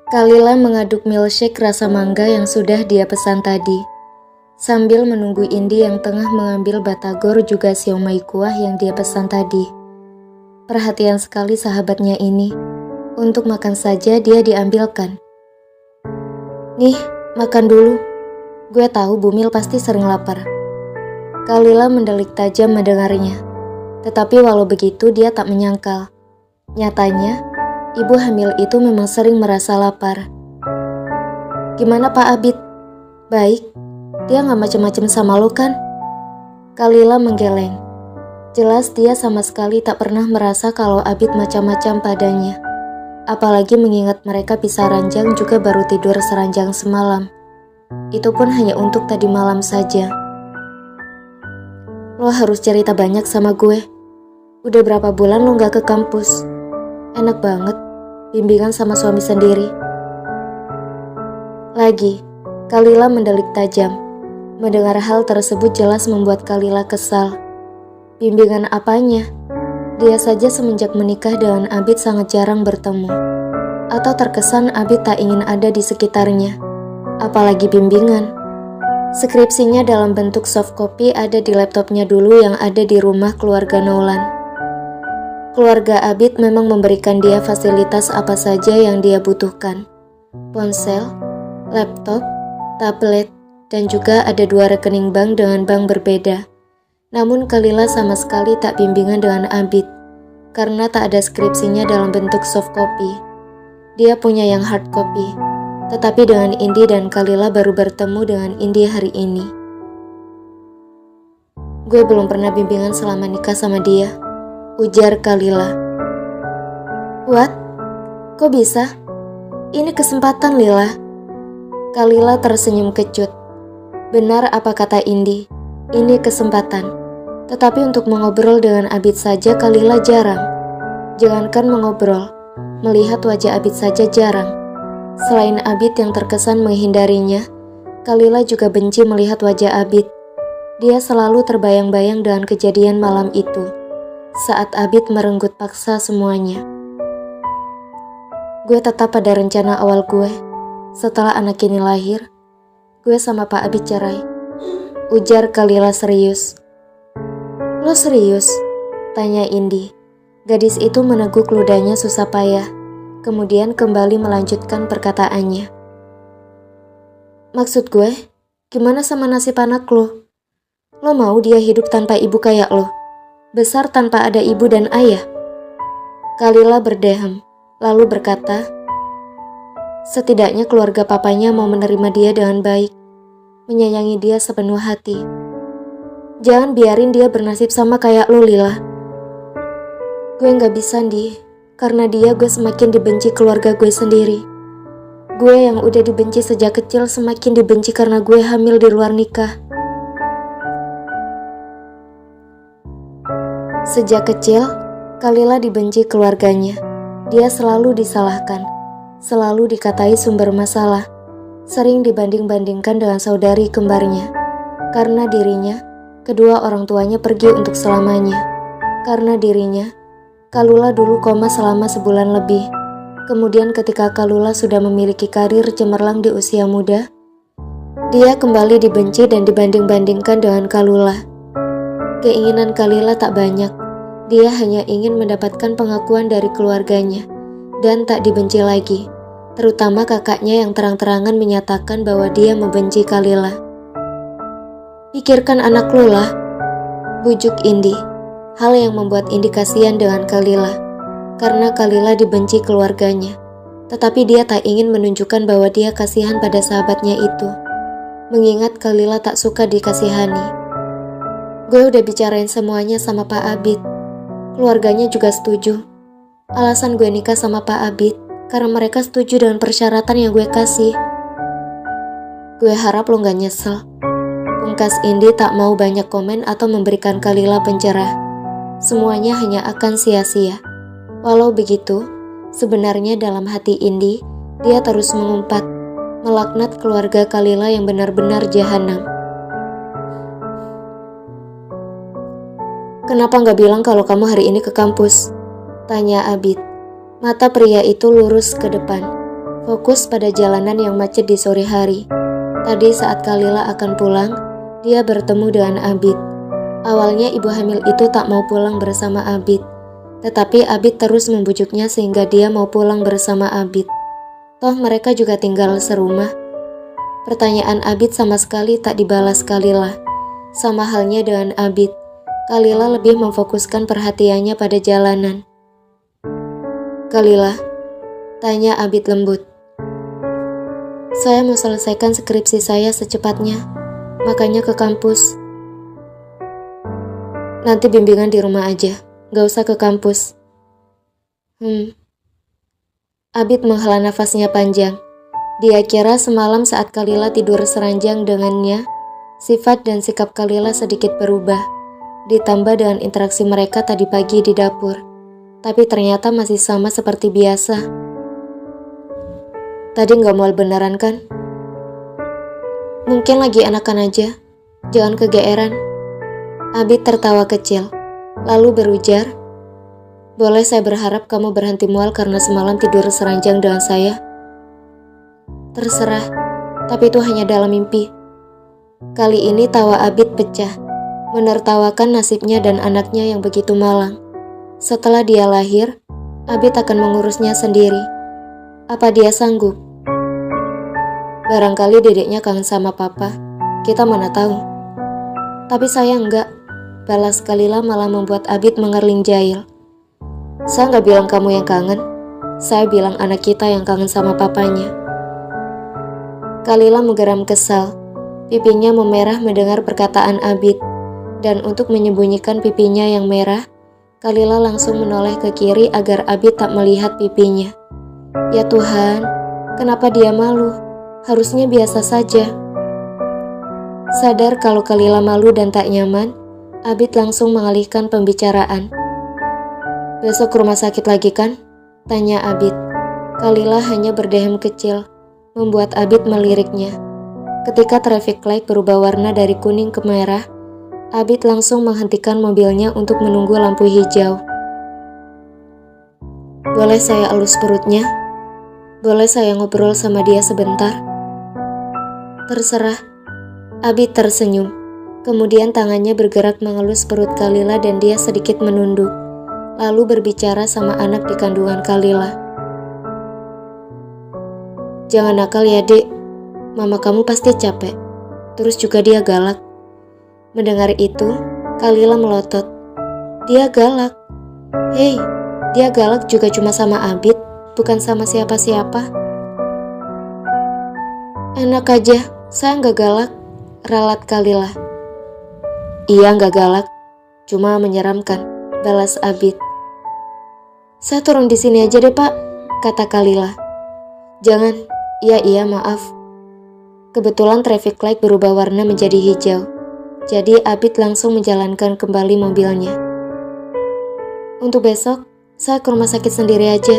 Kalila mengaduk milkshake rasa mangga yang sudah dia pesan tadi, sambil menunggu Indi yang tengah mengambil batagor juga siomay kuah yang dia pesan tadi. Perhatian sekali sahabatnya ini. Untuk makan saja dia diambilkan. Nih, makan dulu. Gue tahu Bumil pasti sering lapar. Kalila mendelik tajam mendengarnya. Tetapi walau begitu dia tak menyangkal. Nyatanya, ibu hamil itu memang sering merasa lapar. Gimana Pak Abid? Baik, dia gak macem-macem sama lo kan? Kalila menggeleng. Jelas dia sama sekali tak pernah merasa kalau Abid macam-macam padanya. Apalagi mengingat mereka pisah ranjang juga baru tidur seranjang semalam. Itu pun hanya untuk tadi malam saja. Lo harus cerita banyak sama gue. Udah berapa bulan lo gak ke kampus? Enak banget, bimbingan sama suami sendiri. Lagi, Kalila mendelik tajam. Mendengar hal tersebut jelas membuat Kalila kesal. Bimbingan apanya? Dia saja semenjak menikah dengan Abid sangat jarang bertemu. Atau terkesan Abid tak ingin ada di sekitarnya. Apalagi bimbingan. Skripsinya dalam bentuk soft copy ada di laptopnya dulu yang ada di rumah keluarga Nolan. Keluarga Abid memang memberikan dia fasilitas apa saja yang dia butuhkan. Ponsel, laptop, tablet, dan juga ada 2 rekening bank dengan bank berbeda. Namun Kalila sama sekali tak bimbingan dengan Abid, karena tak ada skripsinya dalam bentuk soft copy. Dia punya yang hard copy, tetapi dengan Indi dan Kalila baru bertemu dengan Indi hari ini. Gue belum pernah bimbingan selama nikah sama dia, ujar Kalila. What? Kok bisa? Ini kesempatan Lila. Kalila tersenyum kecut. Benar apa kata Indi, ini kesempatan. Tetapi untuk mengobrol dengan Abid saja Kalila jarang. Jangankan mengobrol, melihat wajah Abid saja jarang. Selain Abid yang terkesan menghindarinya, Kalila juga benci melihat wajah Abid. Dia selalu terbayang-bayang dengan kejadian malam itu, saat Abid merenggut paksa semuanya. Gue tetap pada rencana awal gue. Setelah anak ini lahir, gue sama Pak Abid cerai, ujar Kalila serius. Lo serius? Tanya Indi. Gadis itu meneguk ludahnya susah payah, kemudian kembali melanjutkan perkataannya. Maksud gue, gimana sama nasib anak lo? Lo mau dia hidup tanpa ibu kayak lo? Besar tanpa ada ibu dan ayah? Kalila berdeham, lalu berkata, setidaknya keluarga papanya mau menerima dia dengan baik, menyayangi dia sepenuh hati. Jangan biarin dia bernasib sama kayak lo, Lila. Gue gak bisa, Di. Karena dia gue semakin dibenci keluarga gue sendiri. Gue yang udah dibenci sejak kecil semakin dibenci karena gue hamil di luar nikah. Sejak kecil, Kalila dibenci keluarganya. Dia selalu disalahkan, selalu dikatai sumber masalah, sering dibanding-bandingkan dengan saudari kembarnya. Karena dirinya, kedua orang tuanya pergi untuk selamanya. Karena dirinya, Kalula dulu koma selama sebulan lebih. Kemudian ketika Kalula sudah memiliki karir cemerlang di usia muda, dia kembali dibenci dan dibanding-bandingkan dengan Kalula. Keinginan Kalila tak banyak. Dia hanya ingin mendapatkan pengakuan dari keluarganya dan tak dibenci lagi. Terutama kakaknya yang terang-terangan menyatakan bahwa dia membenci Kalila. Pikirkan anak lo lah, bujuk Indi. Hal yang membuat Indi kasihan dengan Kalila, karena Kalila dibenci keluarganya. Tetapi dia tak ingin menunjukkan bahwa dia kasihan pada sahabatnya itu, mengingat Kalila tak suka dikasihani. Gue udah bicarain semuanya sama Pak Abid. Keluarganya juga setuju. Alasan gue nikah sama Pak Abid, karena mereka setuju dengan persyaratan yang gue kasih. Gue harap lo gak nyesel. Pungkas Indi tak mau banyak komen atau memberikan Kalila pencerah. Semuanya hanya akan sia-sia. Walau begitu, sebenarnya dalam hati Indi, dia terus mengumpat, melaknat keluarga Kalila yang benar-benar jahanam. Kenapa gak bilang kalau kamu hari ini ke kampus? Tanya Abid. Mata pria itu lurus ke depan. fokus pada jalanan yang macet di sore hari. Tadi saat Kalila akan pulang, dia bertemu dengan Abid. Awalnya ibu hamil itu tak mau pulang bersama Abid, tetapi Abid terus membujuknya sehingga dia mau pulang bersama Abid. Toh mereka juga tinggal serumah. Pertanyaan Abid sama sekali tak dibalas Kalila. Sama halnya dengan Abid, Kalila lebih memfokuskan perhatiannya pada jalanan. "Kalila," tanya Abid lembut. "Saya mau selesaikan skripsi saya secepatnya, makanya ke kampus." "Nanti bimbingan di rumah aja, gak usah ke kampus." Abid menghela nafasnya panjang. Dia kira semalam saat Kalila tidur seranjang dengannya, sifat dan sikap Kalila sedikit berubah, ditambah dengan interaksi mereka tadi pagi di dapur. Tapi ternyata masih sama seperti biasa. "Tadi gak mual beneran kan?" "Mungkin lagi enakan aja, jangan kegeeran." Abid tertawa kecil, lalu berujar, "Boleh saya berharap kamu berhenti mual karena semalam tidur seranjang dengan saya?" "Terserah, tapi itu hanya dalam mimpi." Kali ini tawa Abid pecah, menertawakan nasibnya dan anaknya yang begitu malang. Setelah dia lahir, Abid akan mengurusnya sendiri. Apa dia sanggup? "Barangkali dedeknya kangen sama papa, kita mana tahu." "Tapi saya enggak," balas Kalila malah membuat Abid mengerling jahil. "Saya enggak bilang kamu yang kangen, saya bilang anak kita yang kangen sama papanya." Kalila menggeram kesal, pipinya memerah mendengar perkataan Abid, dan untuk menyembunyikan pipinya yang merah, Kalila langsung menoleh ke kiri agar Abid tak melihat pipinya. Ya Tuhan, kenapa dia malu? Harusnya biasa saja. Sadar kalau Kalila malu dan tak nyaman, Abid langsung mengalihkan pembicaraan. "Besok ke rumah sakit lagi kan?" tanya Abid. Kalila hanya berdehem kecil, membuat Abid meliriknya. Ketika traffic light berubah warna dari kuning ke merah, Abid langsung menghentikan mobilnya untuk menunggu lampu hijau. "Boleh saya elus perutnya? Boleh saya ngobrol sama dia sebentar?" "Terserah." Abid tersenyum. Kemudian tangannya bergerak mengelus perut Kalila dan dia sedikit menunduk, lalu berbicara sama anak di kandungan Kalila. "Jangan nakal ya dek, mama kamu pasti capek. Terus juga dia galak." Mendengar itu, Kalila melotot. "Dia galak? Hei, dia galak juga cuma sama Abid, bukan sama siapa-siapa." "Enak aja, saya nggak galak," ralat Kalila. "Iya nggak galak, cuma menyeramkan," balas Abid. "Saya turun di sini aja deh pak," kata Kalila. "Jangan, iya maaf." Kebetulan traffic light berubah warna menjadi hijau, jadi Abid langsung menjalankan kembali mobilnya. "Untuk besok, saya ke rumah sakit sendiri aja."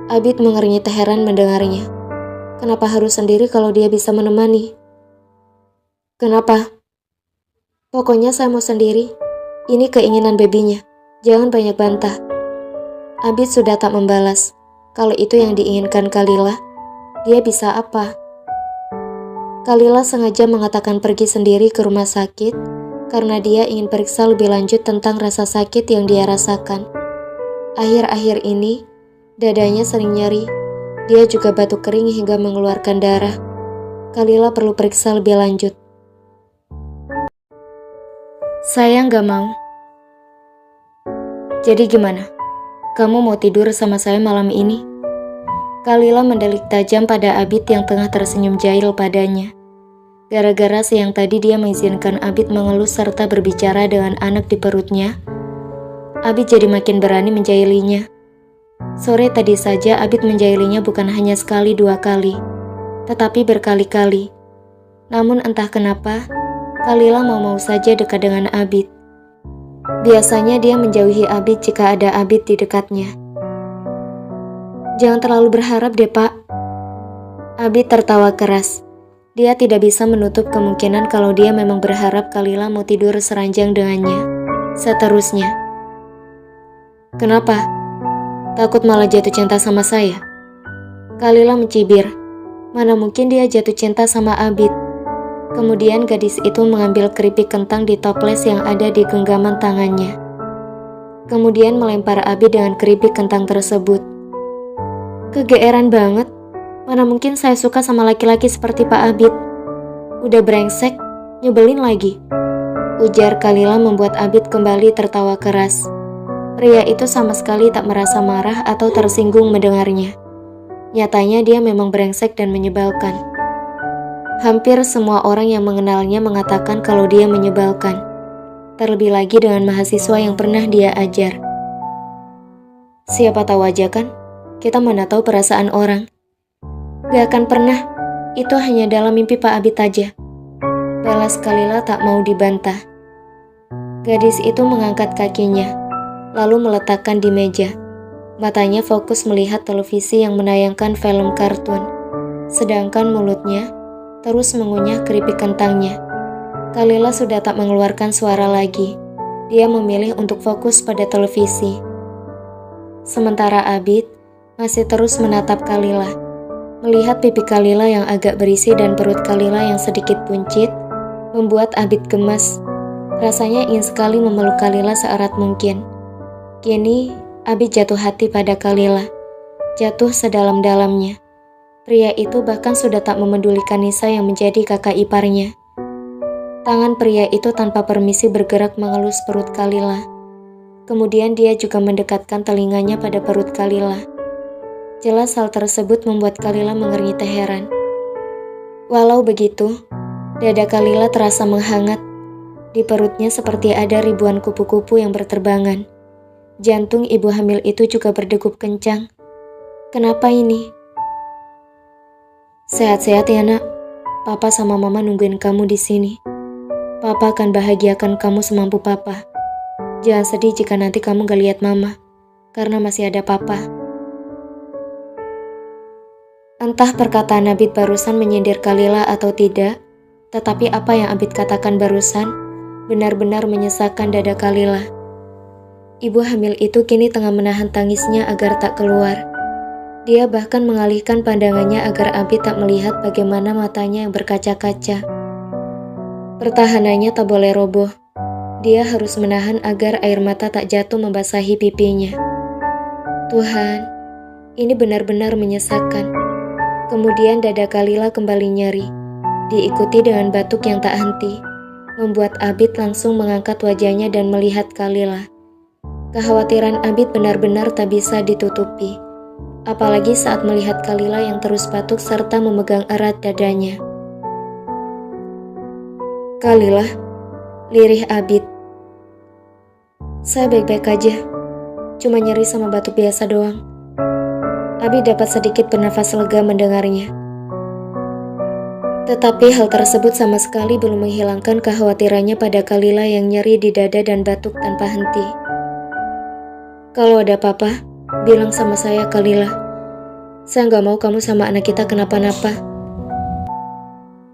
Abid mengernyit heran mendengarnya. Kenapa harus sendiri kalau dia bisa menemani? "Kenapa?" "Pokoknya saya mau sendiri. Ini keinginan bebinya. Jangan banyak bantah." Abid sudah tak membalas. Kalau itu yang diinginkan Kalila, dia bisa apa? Kalila sengaja mengatakan pergi sendiri ke rumah sakit karena dia ingin periksa lebih lanjut tentang rasa sakit yang dia rasakan. Akhir-akhir ini, dadanya sering nyeri. Dia juga batuk kering hingga mengeluarkan darah. Kalila perlu periksa lebih lanjut. "Saya nggak mau." "Jadi gimana? Kamu mau tidur sama saya malam ini?" Kalila mendelik tajam pada Abid yang tengah tersenyum jahil padanya. Gara-gara siang tadi dia mengizinkan Abid mengelus serta berbicara dengan anak di perutnya, Abid jadi makin berani menjahilinya. Sore tadi saja Abid menjahilinya bukan hanya sekali dua kali, tetapi berkali-kali. Namun entah kenapa, Kalila mau-mau saja dekat dengan Abid. Biasanya dia menjauhi Abid jika ada Abid di dekatnya. "Jangan terlalu berharap deh pak." Abid tertawa keras. Dia tidak bisa menutup kemungkinan kalau dia memang berharap Kalila mau tidur seranjang dengannya. Seterusnya. "Kenapa? Takut malah jatuh cinta sama saya?" Kalila mencibir. Mana mungkin dia jatuh cinta sama Abid. Kemudian gadis itu mengambil keripik kentang di toples yang ada di genggaman tangannya. Kemudian melempar Abid dengan keripik kentang tersebut. Kegeeran banget. Mana mungkin saya suka sama laki-laki seperti Pak Abid. Udah brengsek, nyebelin lagi. Ujar Kalila membuat Abid kembali tertawa keras. Pria itu sama sekali tak merasa marah atau tersinggung mendengarnya. Nyatanya dia memang brengsek dan menyebalkan. Hampir semua orang yang mengenalnya mengatakan kalau dia menyebalkan. Terlebih lagi dengan mahasiswa yang pernah dia ajar. Siapa tahu aja kan, kita mana tahu perasaan orang. Gak akan pernah, itu hanya dalam mimpi Pak Abid aja. Balas Kalila tak mau dibantah. Gadis itu mengangkat kakinya, lalu meletakkan di meja. Matanya fokus melihat televisi yang menayangkan film kartun, sedangkan mulutnya terus mengunyah keripik kentangnya. Kalila sudah tak mengeluarkan suara lagi. Dia memilih untuk fokus pada televisi. Sementara Abid masih terus menatap Kalila. Melihat pipi Kalila yang agak berisi dan perut Kalila yang sedikit buncit, membuat Abid gemas. Rasanya ingin sekali memeluk Kalila seerat mungkin. Kini, Abid jatuh hati pada Kalila. Jatuh sedalam-dalamnya. Pria itu bahkan sudah tak memedulikan Nisa yang menjadi kakak iparnya. Tangan pria itu tanpa permisi bergerak mengelus perut Kalila. Kemudian dia juga mendekatkan telinganya pada perut Kalila. Jelas hal tersebut membuat Kalila mengernyit heran. Walau begitu, dada Kalila terasa menghangat. Di perutnya seperti ada ribuan kupu-kupu yang berterbangan. Jantung ibu hamil itu juga berdegup kencang. Kenapa ini? Sehat-sehat ya nak. Papa sama mama nungguin kamu di sini. Papa akan bahagiakan kamu semampu papa. Jangan sedih jika nanti kamu gak lihat mama, karena masih ada papa. Entah perkataan Abid barusan menyindir Kalila atau tidak, tetapi apa yang Abid katakan barusan benar-benar menyesakkan dada Kalila. Ibu hamil itu kini tengah menahan tangisnya agar tak keluar. Dia bahkan mengalihkan pandangannya agar Abid tak melihat bagaimana matanya yang berkaca-kaca. Pertahanannya tak boleh roboh. Dia harus menahan agar air mata tak jatuh membasahi pipinya. Tuhan, ini benar-benar menyesakkan. Kemudian dada Kalila kembali nyeri, diikuti dengan batuk yang tak henti, membuat Abid langsung mengangkat wajahnya dan melihat Kalila. Kekhawatiran Abid benar-benar tak bisa ditutupi, apalagi saat melihat Kalila yang terus batuk serta memegang erat dadanya. Kalila, lirih Abid. Saya baik-baik aja, cuma nyeri sama batuk biasa doang. Abid dapat sedikit bernafas lega mendengarnya. Tetapi hal tersebut sama sekali belum menghilangkan kekhawatirannya pada Kalila yang nyeri di dada dan batuk tanpa henti. Kalau ada apa-apa, bilang sama saya Kalila. Saya nggak mau kamu sama anak kita kenapa-napa.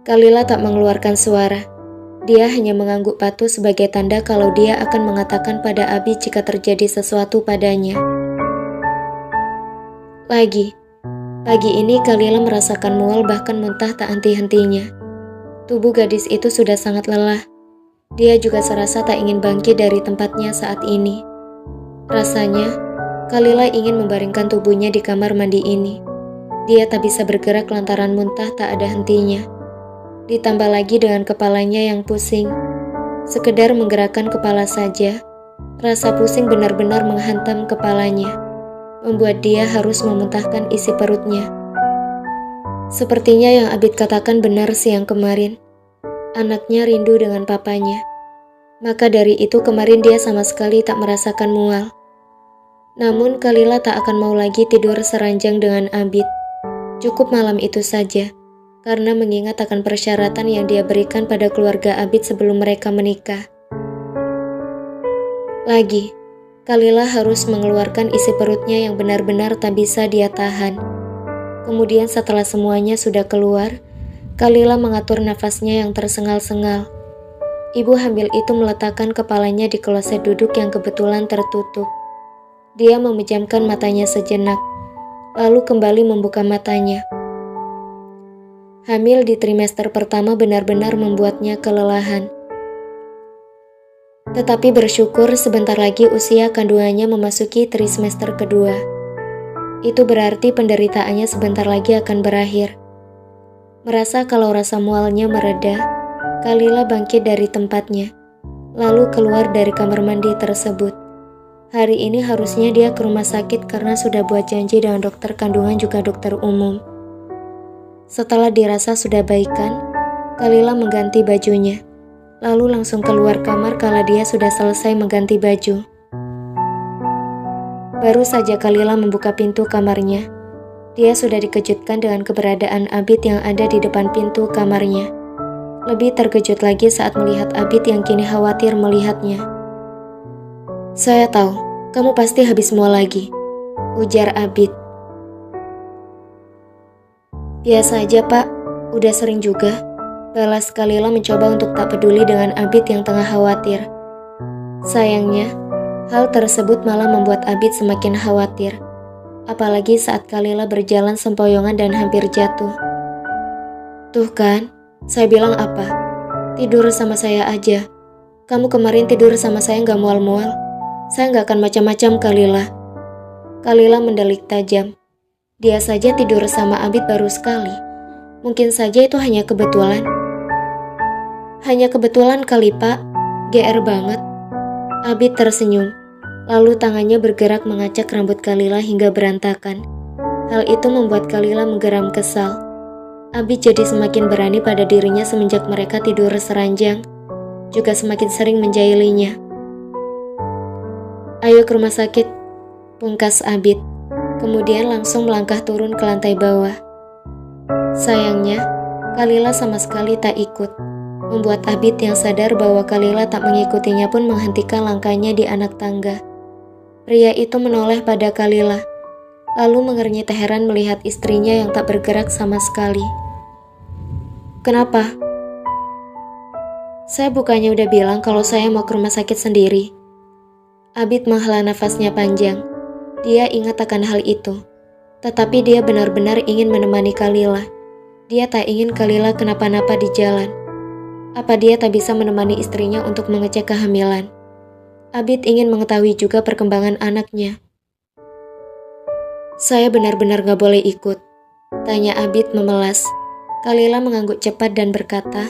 Kalila tak mengeluarkan suara. Dia hanya mengangguk patuh sebagai tanda kalau dia akan mengatakan pada Abid jika terjadi sesuatu padanya. Pagi ini Kalila merasakan mual bahkan muntah tak henti-hentinya. Tubuh gadis itu sudah sangat lelah. Dia juga serasa tak ingin bangkit dari tempatnya saat ini. Rasanya, Kalila ingin membaringkan tubuhnya di kamar mandi ini. Dia tak bisa bergerak lantaran muntah tak ada hentinya. Ditambah lagi dengan kepalanya yang pusing. Sekedar menggerakkan kepala saja, rasa pusing benar-benar menghantam kepalanya, membuat dia harus memuntahkan isi perutnya. Sepertinya yang Abid katakan benar siang kemarin. Anaknya rindu dengan papanya. Maka dari itu kemarin dia sama sekali tak merasakan mual. Namun Kalila tak akan mau lagi tidur seranjang dengan Abid. Cukup malam itu saja, karena mengingat akan persyaratan yang dia berikan pada keluarga Abid sebelum mereka menikah. Lagi, Kalila harus mengeluarkan isi perutnya yang benar-benar tak bisa dia tahan. Kemudian setelah semuanya sudah keluar, Kalila mengatur nafasnya yang tersengal-sengal. Ibu hamil itu meletakkan kepalanya di kloset duduk yang kebetulan tertutup. Dia memejamkan matanya sejenak, lalu kembali membuka matanya. Hamil di trimester pertama benar-benar membuatnya kelelahan. Tetapi bersyukur sebentar lagi usia kandungannya memasuki trimester kedua. Itu berarti penderitaannya sebentar lagi akan berakhir. Merasa kalau rasa mualnya mereda, Kalila bangkit dari tempatnya, lalu keluar dari kamar mandi tersebut. Hari ini harusnya dia ke rumah sakit karena sudah buat janji dengan dokter kandungan juga dokter umum. Setelah dirasa sudah baikan, Kalila mengganti bajunya, lalu langsung keluar kamar kala dia sudah selesai mengganti baju. Baru saja Kalila membuka pintu kamarnya, dia sudah dikejutkan dengan keberadaan Abid yang ada di depan pintu kamarnya. Lebih terkejut lagi saat melihat Abid yang kini khawatir melihatnya. "Saya tahu, kamu pasti habis mual lagi," ujar Abid. "Biasa aja, Pak. Udah sering juga," balas Kalila mencoba untuk tak peduli dengan Abid yang tengah khawatir. Sayangnya, hal tersebut malah membuat Abid semakin khawatir. Apalagi saat Kalila berjalan sempoyongan dan hampir jatuh. "Tuh kan, saya bilang apa? Tidur sama saya aja. Kamu kemarin tidur sama saya nggak mual-mual. Saya nggak akan macam-macam, Kalila." Kalila mendelik tajam. Dia saja tidur sama Abid baru sekali. Mungkin saja itu hanya kebetulan. "Hanya kebetulan kali, Pak. GR banget." Abid tersenyum. Lalu tangannya bergerak mengacak rambut Kalila hingga berantakan. Hal itu membuat Kalila menggeram kesal. Abid jadi semakin berani pada dirinya semenjak mereka tidur seranjang, juga semakin sering menjailinya. "Ayo ke rumah sakit," pungkas Abid, kemudian langsung melangkah turun ke lantai bawah. Sayangnya, Kalila sama sekali tak ikut, membuat Abid yang sadar bahwa Kalila tak mengikutinya pun menghentikan langkahnya di anak tangga. Pria itu menoleh pada Kalila, lalu mengernyit heran melihat istrinya yang tak bergerak sama sekali. "Kenapa?" "Saya bukannya udah bilang kalau saya mau ke rumah sakit sendiri." Abid menghela nafasnya panjang. Dia ingat akan hal itu, tetapi dia benar-benar ingin menemani Kalila. Dia tak ingin Kalila kenapa-napa di jalan. Apa dia tak bisa menemani istrinya untuk mengecek kehamilan? Abid ingin mengetahui juga perkembangan anaknya. "Saya benar-benar gak boleh ikut?" tanya Abid memelas. Kalila mengangguk cepat dan berkata,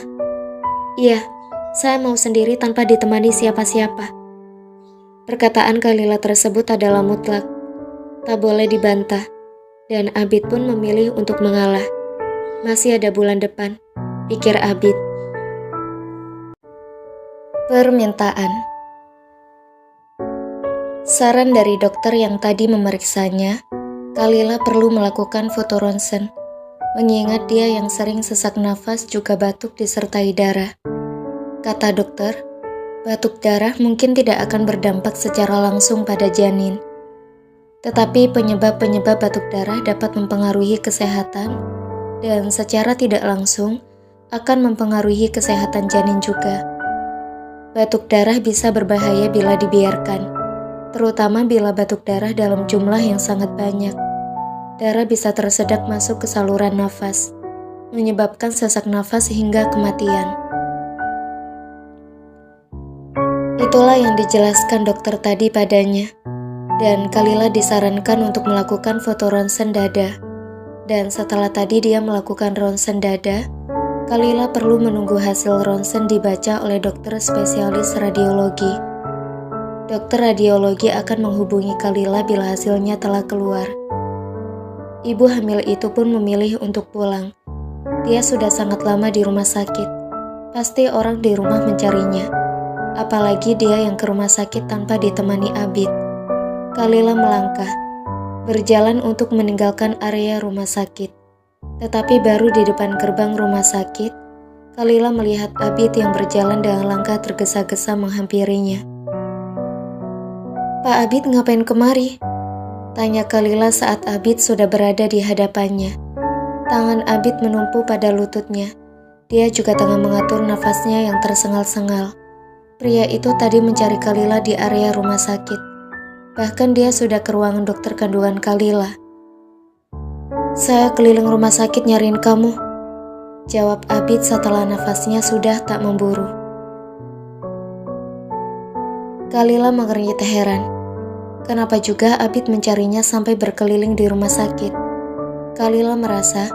"Iya, saya mau sendiri tanpa ditemani siapa-siapa." Perkataan Kalila tersebut adalah mutlak, tak boleh dibantah, dan Abid pun memilih untuk mengalah. Masih ada bulan depan, pikir Abid. Permintaan. Saran dari dokter yang tadi memeriksanya, Kalila perlu melakukan foto ronsen, mengingat dia yang sering sesak nafas juga batuk disertai darah. Kata dokter, batuk darah mungkin tidak akan berdampak secara langsung pada janin. Tetapi penyebab-penyebab batuk darah dapat mempengaruhi kesehatan dan secara tidak langsung akan mempengaruhi kesehatan janin juga. Batuk darah bisa berbahaya bila dibiarkan, terutama bila batuk darah dalam jumlah yang sangat banyak. Darah bisa tersedak masuk ke saluran nafas, menyebabkan sesak nafas hingga kematian. Itulah yang dijelaskan dokter tadi padanya, dan Kalila disarankan untuk melakukan foto ronsen dada. Dan setelah tadi dia melakukan ronsen dada, Kalila perlu menunggu hasil ronsen dibaca oleh dokter spesialis radiologi. Dokter radiologi akan menghubungi Kalila bila hasilnya telah keluar. Ibu hamil itu pun memilih untuk pulang. Dia sudah sangat lama di rumah sakit. Pasti orang di rumah mencarinya. Apalagi dia yang ke rumah sakit tanpa ditemani Abid. Kalila melangkah, berjalan untuk meninggalkan area rumah sakit. Tetapi baru di depan gerbang rumah sakit, Kalila melihat Abid yang berjalan dengan langkah tergesa-gesa menghampirinya. "Pak Abid ngapain kemari?" tanya Kalila saat Abid sudah berada di hadapannya. Tangan Abid menumpu pada lututnya. Dia juga tengah mengatur nafasnya yang tersengal-sengal. Pria itu tadi mencari Kalila di area rumah sakit. Bahkan dia sudah ke ruangan dokter kandungan Kalila. Saya keliling rumah sakit nyariin kamu, jawab Abid setelah nafasnya sudah tak memburu. Kalila mengernyit heran. Kenapa juga Abid mencarinya sampai berkeliling di rumah sakit? Kalila merasa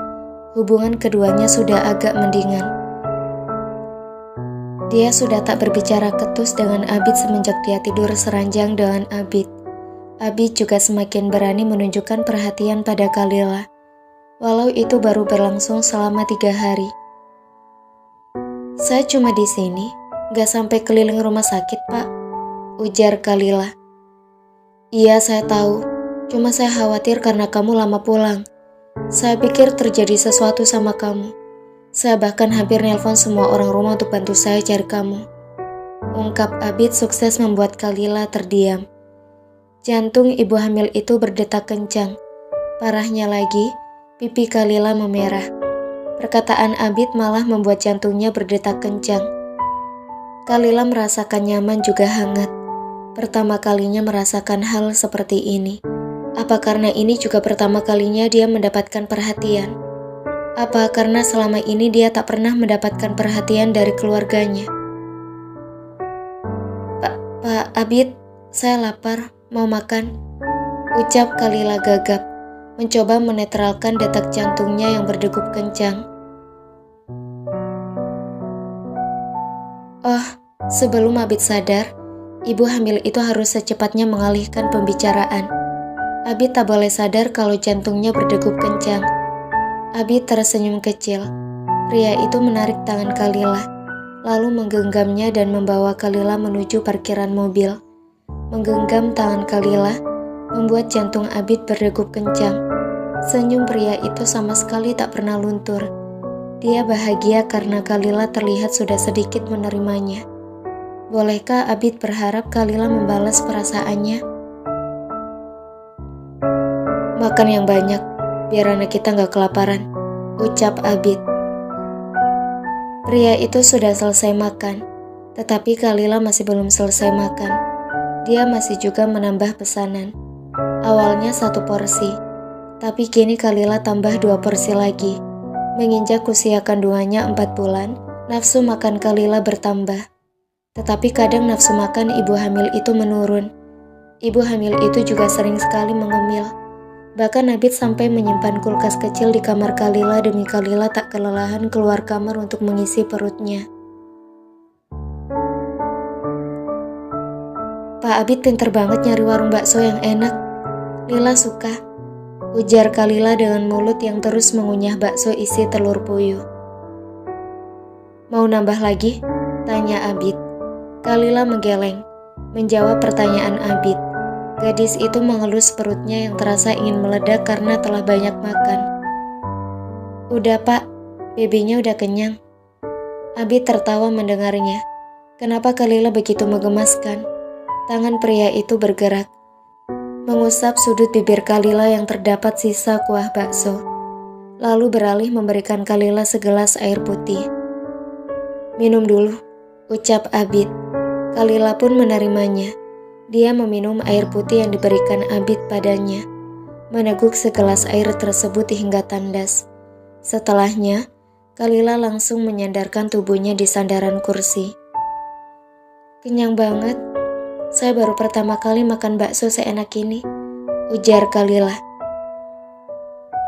hubungan keduanya sudah agak mendingan. Dia sudah tak berbicara ketus dengan Abid semenjak dia tidur seranjang dengan Abid. Abid juga semakin berani menunjukkan perhatian pada Kalila, walau itu baru berlangsung selama 3 hari. Saya cuma di sini, gak sampai keliling rumah sakit, Pak, ujar Kalila. Iya, saya tahu. Cuma saya khawatir karena kamu lama pulang. Saya pikir terjadi sesuatu sama kamu. Saya bahkan hampir nelpon semua orang rumah untuk bantu saya cari kamu. Ungkap Abid sukses membuat Kalila terdiam. Jantung ibu hamil itu berdetak kencang. Parahnya lagi, pipi Kalila memerah. Perkataan Abid malah membuat jantungnya berdetak kencang. Kalila merasakan nyaman juga hangat. Pertama kalinya merasakan hal seperti ini. Apa karena ini juga pertama kalinya dia mendapatkan perhatian? Apa karena selama ini dia tak pernah mendapatkan perhatian dari keluarganya? Pak Abid, saya lapar, mau makan, ucap Kalila gagap, mencoba menetralkan detak jantungnya yang berdegup kencang. Oh, sebelum Abid sadar, ibu hamil itu harus secepatnya mengalihkan pembicaraan. Abid tak boleh sadar kalau jantungnya berdegup kencang. Abid tersenyum kecil. Pria itu menarik tangan Kalila, lalu menggenggamnya dan membawa Kalila menuju parkiran mobil. Menggenggam tangan Kalila membuat jantung Abid berdegup kencang. Senyum pria itu sama sekali tak pernah luntur. Dia bahagia karena Kalila terlihat sudah sedikit menerimanya. Bolehkah Abid berharap Kalila membalas perasaannya? Makan yang banyak, biar anak kita gak kelaparan, ucap Abid. Pria itu sudah selesai makan, tetapi Kalila masih belum selesai makan. Dia masih juga menambah pesanan. Awalnya 1 porsi, tapi kini Kalila tambah 2 porsi lagi. Menginjak usia kandungannya 4 bulan, nafsu makan Kalila bertambah. Tetapi kadang nafsu makan ibu hamil itu menurun. Ibu hamil itu juga sering sekali mengemil. Bahkan Abid sampai menyimpan kulkas kecil di kamar Kalila demi Kalila tak kelelahan keluar kamar untuk mengisi perutnya. Pak Abid pinter banget nyari warung bakso yang enak. Lila suka, ujar Kalila dengan mulut yang terus mengunyah bakso isi telur puyuh. Mau nambah lagi? Tanya Abid. Kalila menggeleng, menjawab pertanyaan Abid. Gadis itu mengelus perutnya yang terasa ingin meledak karena telah banyak makan. Udah Pak, bebinya udah kenyang. Abid tertawa mendengarnya. Kenapa Kalila begitu menggemaskan? Tangan pria itu bergerak, mengusap sudut bibir Kalila yang terdapat sisa kuah bakso, lalu beralih memberikan Kalila segelas air putih. Minum dulu, ucap Abid. Kalila pun menerimanya. Dia meminum air putih yang diberikan Abid padanya, meneguk segelas air tersebut hingga tandas. Setelahnya, Kalila langsung menyandarkan tubuhnya di sandaran kursi. Kenyang banget. Saya baru pertama kali makan bakso seenak ini, ujar Kalila.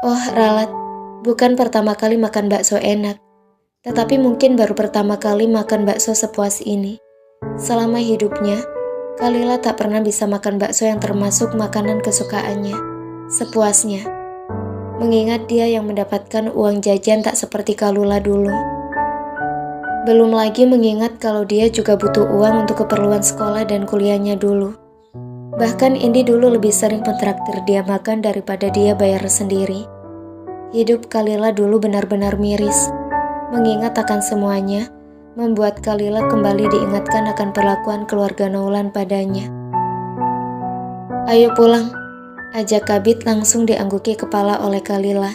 Oh, ralat, bukan pertama kali makan bakso enak, tetapi mungkin baru pertama kali makan bakso sepuas ini. Selama hidupnya, Kalila tak pernah bisa makan bakso yang termasuk makanan kesukaannya, sepuasnya. Mengingat dia yang mendapatkan uang jajan tak seperti Kalula dulu. Belum lagi mengingat kalau dia juga butuh uang untuk keperluan sekolah dan kuliahnya dulu. Bahkan Indi dulu lebih sering mentraktir dia makan daripada dia bayar sendiri. Hidup Kalila dulu benar-benar miris. Mengingat akan semuanya, membuat Kalila kembali diingatkan akan perlakuan keluarga Naulan padanya. Ayo pulang, ajak Abid langsung diangguki kepala oleh Kalila.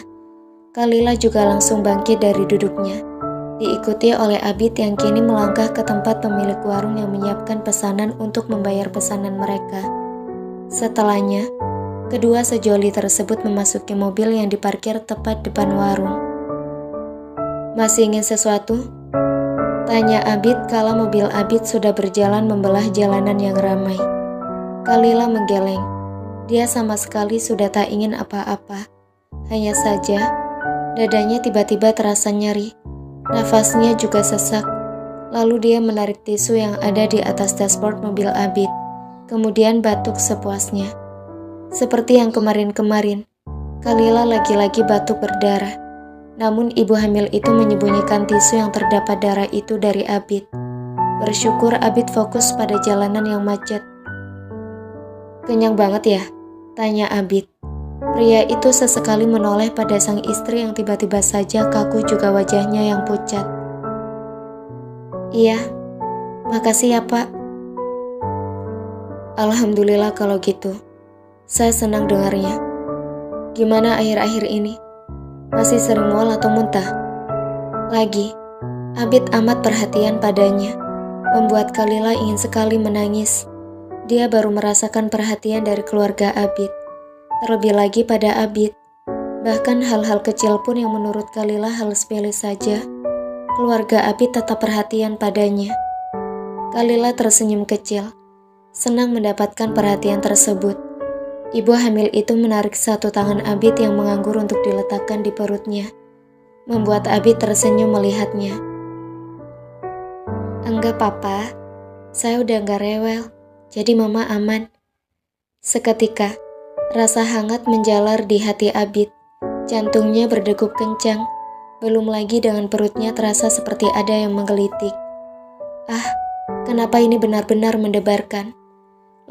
Kalila juga langsung bangkit dari duduknya, diikuti oleh Abid yang kini melangkah ke tempat pemilik warung yang menyiapkan pesanan untuk membayar pesanan mereka. Setelahnya, Kedua sejoli tersebut memasuki mobil yang diparkir tepat depan warung. "Masih ingin sesuatu?" tanya Abid kala mobil Abid sudah berjalan membelah jalanan yang ramai. Kalila menggeleng. Dia sama sekali sudah tak ingin apa-apa. Hanya saja, dadanya tiba-tiba terasa nyeri. Nafasnya juga sesak. Lalu dia menarik tisu yang ada di atas dashboard mobil Abid. Kemudian batuk sepuasnya. Seperti yang kemarin-kemarin, Kalila lagi-lagi batuk berdarah. Namun ibu hamil itu menyembunyikan tisu yang terdapat darah itu dari Abid. Bersyukur Abid fokus pada jalanan yang macet. "Kenyang banget ya?" tanya Abid. Pria itu sesekali menoleh pada sang istri yang tiba-tiba saja kaku juga wajahnya yang pucat. "Iya, makasih ya Pak." "Alhamdulillah kalau gitu. Saya senang dengarnya. Gimana akhir-akhir ini? Masih sering mual atau muntah?" Lagi, Abid amat perhatian padanya, membuat Kalila ingin sekali menangis. Dia baru merasakan perhatian dari keluarga Abid. Terlebih lagi pada Abid. Bahkan hal-hal kecil pun yang menurut Kalila hal sepele saja, keluarga Abid tetap perhatian padanya. Kalila tersenyum kecil, senang mendapatkan perhatian tersebut. Ibu hamil itu menarik satu tangan Abid yang menganggur untuk diletakkan di perutnya, membuat Abid tersenyum melihatnya. "Enggak Papa, saya udah enggak rewel, jadi Mama aman." Seketika, rasa hangat menjalar di hati Abid. Jantungnya berdegup kencang, belum lagi dengan perutnya terasa seperti ada yang menggelitik. Ah, kenapa ini benar-benar mendebarkan?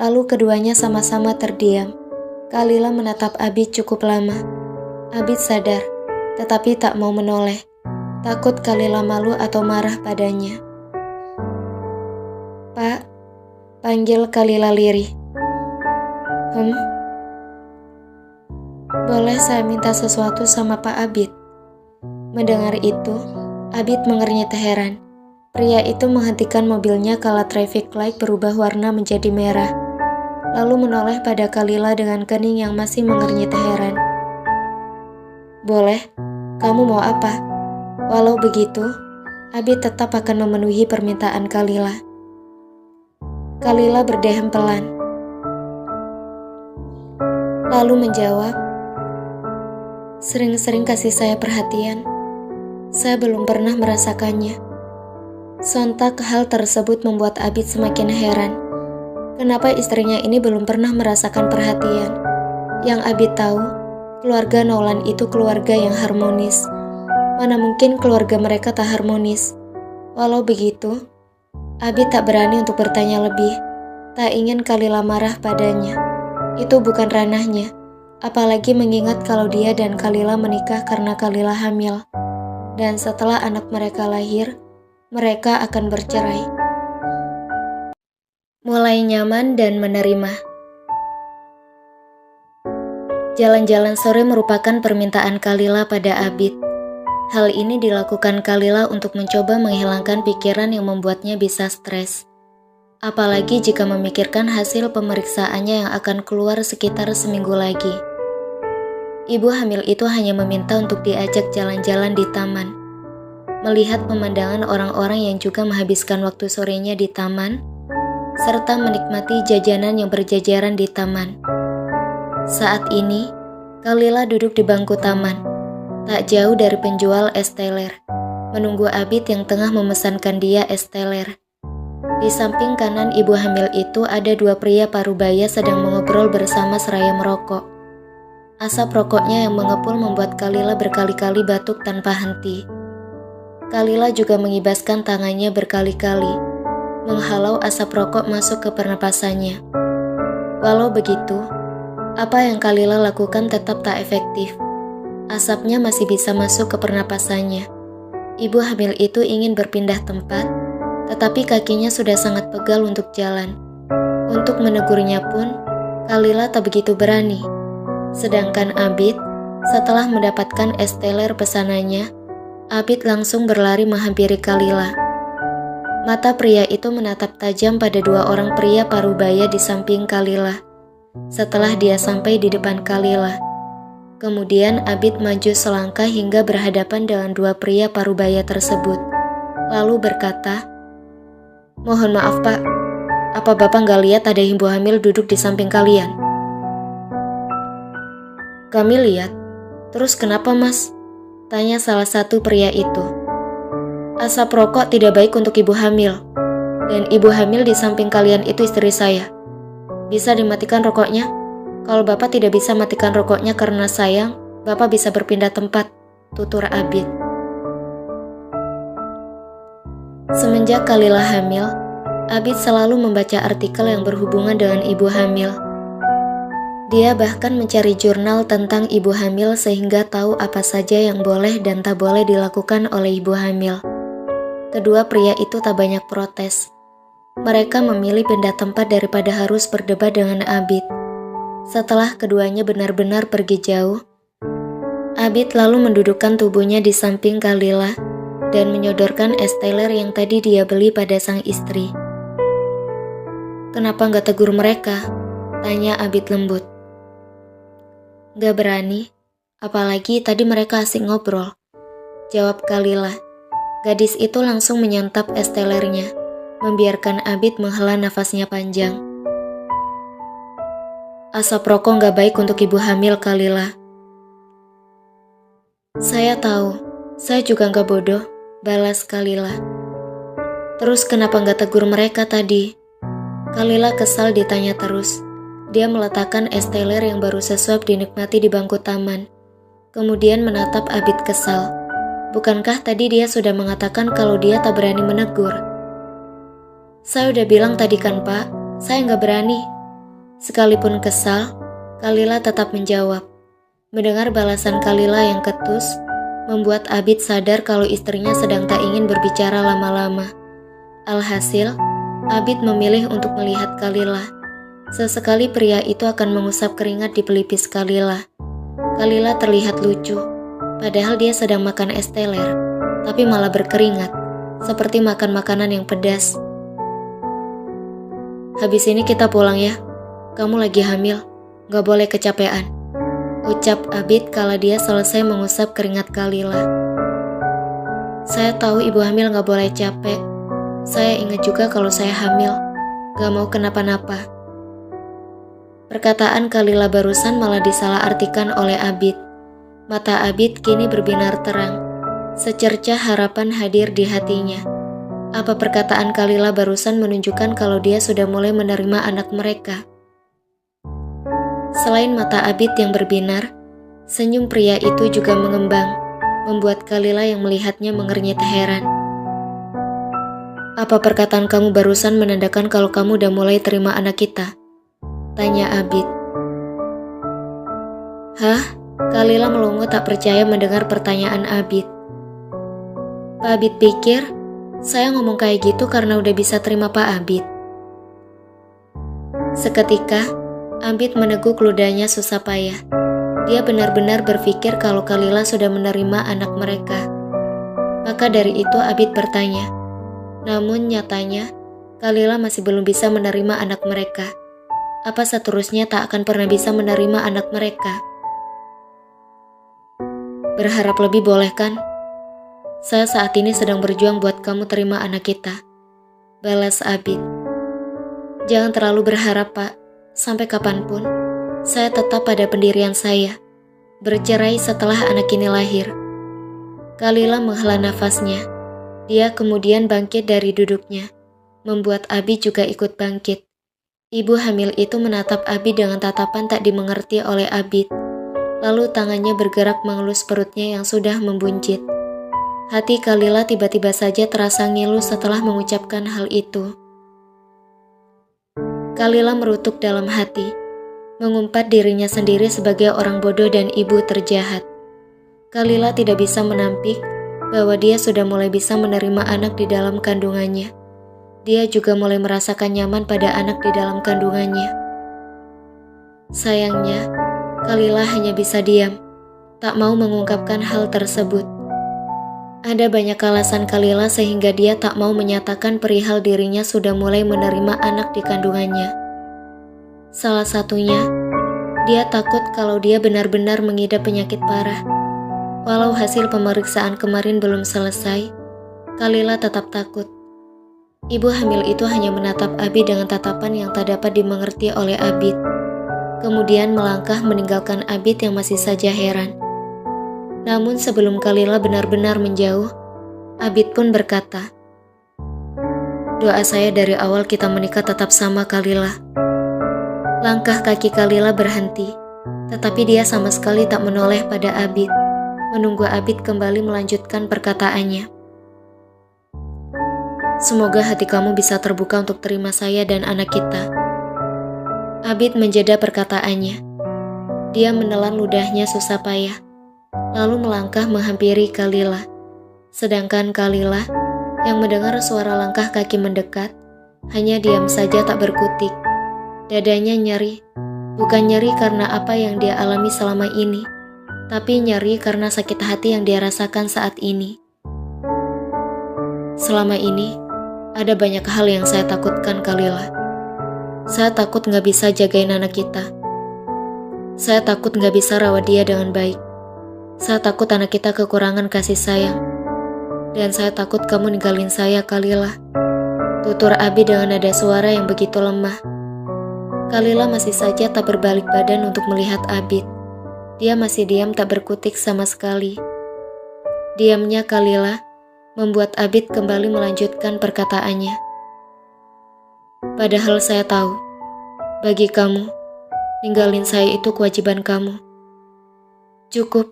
Lalu keduanya sama-sama terdiam. Kalila menatap Abid cukup lama. Abid sadar, tetapi tak mau menoleh. Takut Kalila malu atau marah padanya. "Pak," panggil Kalila lirih. "Boleh saya minta sesuatu sama Pak Abid?" Mendengar itu, Abid mengernyit heran. Pria itu menghentikan mobilnya kala traffic light berubah warna menjadi merah. Lalu menoleh pada Kalila dengan kening yang masih mengernyit heran. "Boleh, kamu mau apa?" Walau begitu, Abid tetap akan memenuhi permintaan Kalila. Kalila berdehem pelan, lalu menjawab, "Sering-sering kasih saya perhatian. Saya belum pernah merasakannya." Sontak hal tersebut membuat Abid semakin heran. Kenapa istrinya ini belum pernah merasakan perhatian? Yang Abid tahu, keluarga Nolan itu keluarga yang harmonis. Mana mungkin keluarga mereka tak harmonis? Walau begitu, Abid tak berani untuk bertanya lebih. Tak ingin Kalila marah padanya. Itu bukan ranahnya. Apalagi mengingat kalau dia dan Kalila menikah karena Kalila hamil. Dan setelah anak mereka lahir, mereka akan bercerai. Mulai nyaman dan menerima. Jalan-jalan sore merupakan permintaan Kalila pada Abid. Hal ini dilakukan Kalila untuk mencoba menghilangkan pikiran yang membuatnya bisa stres. Apalagi jika memikirkan hasil pemeriksaannya yang akan keluar sekitar seminggu lagi. Ibu hamil itu hanya meminta untuk diajak jalan-jalan di taman. Melihat pemandangan orang-orang yang juga menghabiskan waktu sorenya di taman, serta menikmati jajanan yang berjajaran di taman. Saat ini, Kalila duduk di bangku taman, tak jauh dari penjual es teler, menunggu Abid yang tengah memesankan dia es teler. Di samping kanan ibu hamil itu ada dua pria parubaya sedang mengobrol bersama seraya merokok. Asap rokoknya yang mengepul membuat Kalila berkali-kali batuk tanpa henti. Kalila juga mengibaskan tangannya berkali-kali, menghalau asap rokok masuk ke pernapasannya. Walau begitu, apa yang Kalila lakukan tetap tak efektif. Asapnya masih bisa masuk ke pernapasannya. Ibu hamil itu ingin berpindah tempat, tetapi kakinya sudah sangat pegal untuk jalan. Untuk menegurnya pun, Kalila tak begitu berani. Sedangkan Abid, setelah mendapatkan es teler pesanannya, Abid langsung berlari menghampiri Kalila. Mata pria itu menatap tajam pada dua orang pria parubaya di samping Kalila. setelah dia sampai di depan Kalila. Kemudian Abid maju selangkah hingga berhadapan dengan dua pria parubaya tersebut. Lalu berkata, "Mohon maaf Pak, apa Bapak nggak lihat ada ibu hamil duduk di samping kalian?" "Kami lihat. Terus kenapa Mas?" tanya salah satu pria itu. "Asap rokok tidak baik untuk ibu hamil. Dan ibu hamil di samping kalian itu istri saya. Bisa dimatikan rokoknya? Kalau Bapak tidak bisa matikan rokoknya karena sayang, Bapak bisa berpindah tempat," tutur Abid. Semenjak Kalila hamil, Abid selalu membaca artikel yang berhubungan dengan ibu hamil. Dia bahkan mencari jurnal tentang ibu hamil sehingga tahu apa saja yang boleh dan tak boleh dilakukan oleh ibu hamil. Kedua pria itu tak banyak protes. Mereka memilih pindah tempat daripada harus berdebat dengan Abid. Setelah keduanya benar-benar pergi jauh, Abid lalu mendudukkan tubuhnya di samping Kalila dan menyodorkan es teler yang tadi dia beli pada sang istri. "Kenapa nggak tegur mereka?" tanya Abid lembut. "Nggak berani, apalagi tadi mereka asik ngobrol," jawab Kalila. Gadis itu langsung menyantap es telernya, membiarkan Abid menghela nafasnya panjang. "Asap rokok nggak baik untuk ibu hamil, Kalila." "Saya tahu, saya juga nggak bodoh," balas Kalila. "Terus kenapa nggak tegur mereka tadi?" Kalila kesal ditanya terus. Dia meletakkan es teler yang baru sesuap dinikmati di bangku taman. Kemudian menatap Abid kesal. Bukankah tadi dia sudah mengatakan kalau dia tak berani menegur? "Saya udah bilang tadi kan Pak, saya nggak berani." Sekalipun kesal, Kalila tetap menjawab. Mendengar balasan Kalila yang ketus, membuat Abid sadar kalau istrinya sedang tak ingin berbicara lama-lama. Alhasil, Abid memilih untuk melihat Kalila. Sesekali pria itu akan mengusap keringat di pelipis Kalila. Kalila terlihat lucu, padahal dia sedang makan es teler, tapi malah berkeringat, seperti makan makanan yang pedas. "Habis ini kita pulang ya. Kamu lagi hamil, gak boleh kecapean," ucap Abid kala dia selesai mengusap keringat Kalila. "Saya tahu ibu hamil gak boleh capek. Saya ingat juga kalau saya hamil, gak mau kenapa-napa." Perkataan Kalila barusan malah disalahartikan oleh Abid. Mata Abid kini berbinar terang. Secercah harapan hadir di hatinya. Apa perkataan Kalila barusan menunjukkan kalau dia sudah mulai menerima anak mereka? Selain mata Abid yang berbinar, senyum pria itu juga mengembang, membuat Kalila yang melihatnya mengernyit heran. "Apa perkataan kamu barusan menandakan kalau kamu udah mulai terima anak kita?" tanya Abid. "Hah?" Kalila melongo tak percaya mendengar pertanyaan Abid. "Pak Abid pikir saya ngomong kayak gitu karena udah bisa terima Pak Abid." Seketika, Abid meneguk ludahnya susah payah. Dia benar-benar berpikir kalau Kalila sudah menerima anak mereka. Maka dari itu Abid bertanya. Namun nyatanya, Kalila masih belum bisa menerima anak mereka. Apa seterusnya tak akan pernah bisa menerima anak mereka? "Berharap lebih boleh kan? Saya saat ini sedang berjuang buat kamu terima anak kita," balas Abid. "Jangan terlalu berharap Pak. Sampai kapanpun, saya tetap pada pendirian saya. Bercerai setelah anak ini lahir." Kalila menghela nafasnya. Dia kemudian bangkit dari duduknya, membuat Abid juga ikut bangkit. Ibu hamil itu menatap Abid dengan tatapan tak dimengerti oleh Abid. Lalu tangannya bergerak mengelus perutnya yang sudah membuncit. Hati Kalila tiba-tiba saja terasa ngilu setelah mengucapkan hal itu. Kalila merutuk dalam hati, mengumpat dirinya sendiri sebagai orang bodoh dan ibu terjahat. Kalila tidak bisa menampik bahwa dia sudah mulai bisa menerima anak di dalam kandungannya. Dia juga mulai merasakan nyaman pada anak di dalam kandungannya. Sayangnya, Kalila hanya bisa diam, tak mau mengungkapkan hal tersebut. Ada banyak alasan Kalila sehingga dia tak mau menyatakan perihal dirinya sudah mulai menerima anak di kandungannya. Salah satunya, dia takut kalau dia benar-benar mengidap penyakit parah. Walau hasil pemeriksaan kemarin belum selesai, Kalila tetap takut. Ibu hamil itu hanya menatap Abid dengan tatapan yang tak dapat dimengerti oleh Abid. Kemudian melangkah meninggalkan Abid yang masih saja heran. Namun sebelum Kalila benar-benar menjauh, Abid pun berkata, "Doa saya dari awal kita menikah tetap sama, Kalila." Langkah kaki Kalila berhenti, tetapi dia sama sekali tak menoleh pada Abid, menunggu Abid kembali melanjutkan perkataannya. "Semoga hati kamu bisa terbuka untuk terima saya dan anak kita." Abid menjeda perkataannya. Dia menelan ludahnya susah payah, lalu melangkah menghampiri Kalila. Sedangkan Kalila, yang mendengar suara langkah kaki mendekat, hanya diam saja tak berkutik. Dadanya nyeri, bukan nyeri karena apa yang dia alami selama ini, tapi nyeri karena sakit hati yang dia rasakan saat ini. "Selama ini, ada banyak hal yang saya takutkan, Kalila. Saya takut gak bisa jagain anak kita. Saya takut gak bisa rawat dia dengan baik. Saya takut anak kita kekurangan kasih sayang. Dan saya takut kamu ninggalin saya, Kalila." Tutur Abid dengan nada suara yang begitu lemah. Kalila masih saja tak berbalik badan untuk melihat Abid. Dia masih diam tak berkutik sama sekali. Diamnya Kalila membuat Abid kembali melanjutkan perkataannya. "Padahal saya tahu, bagi kamu, ninggalin saya itu kewajiban kamu." Cukup,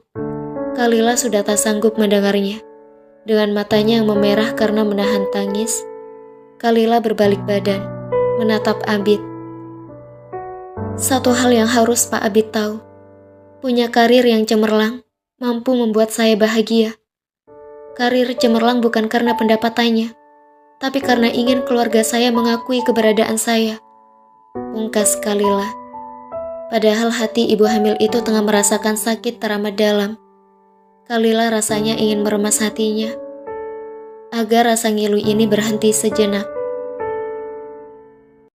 Kalila sudah tak sanggup mendengarnya. Dengan matanya yang memerah karena menahan tangis, Kalila berbalik badan, menatap Abid. "Satu hal yang harus Pak Abid tahu, punya karir yang cemerlang, mampu membuat saya bahagia. Karir cemerlang bukan karena pendapatannya, tapi karena ingin keluarga saya mengakui keberadaan saya," pungkas Kalila. Padahal hati ibu hamil itu tengah merasakan sakit teramat dalam. Kalila rasanya ingin meremas hatinya, agar rasa ngilu ini berhenti sejenak.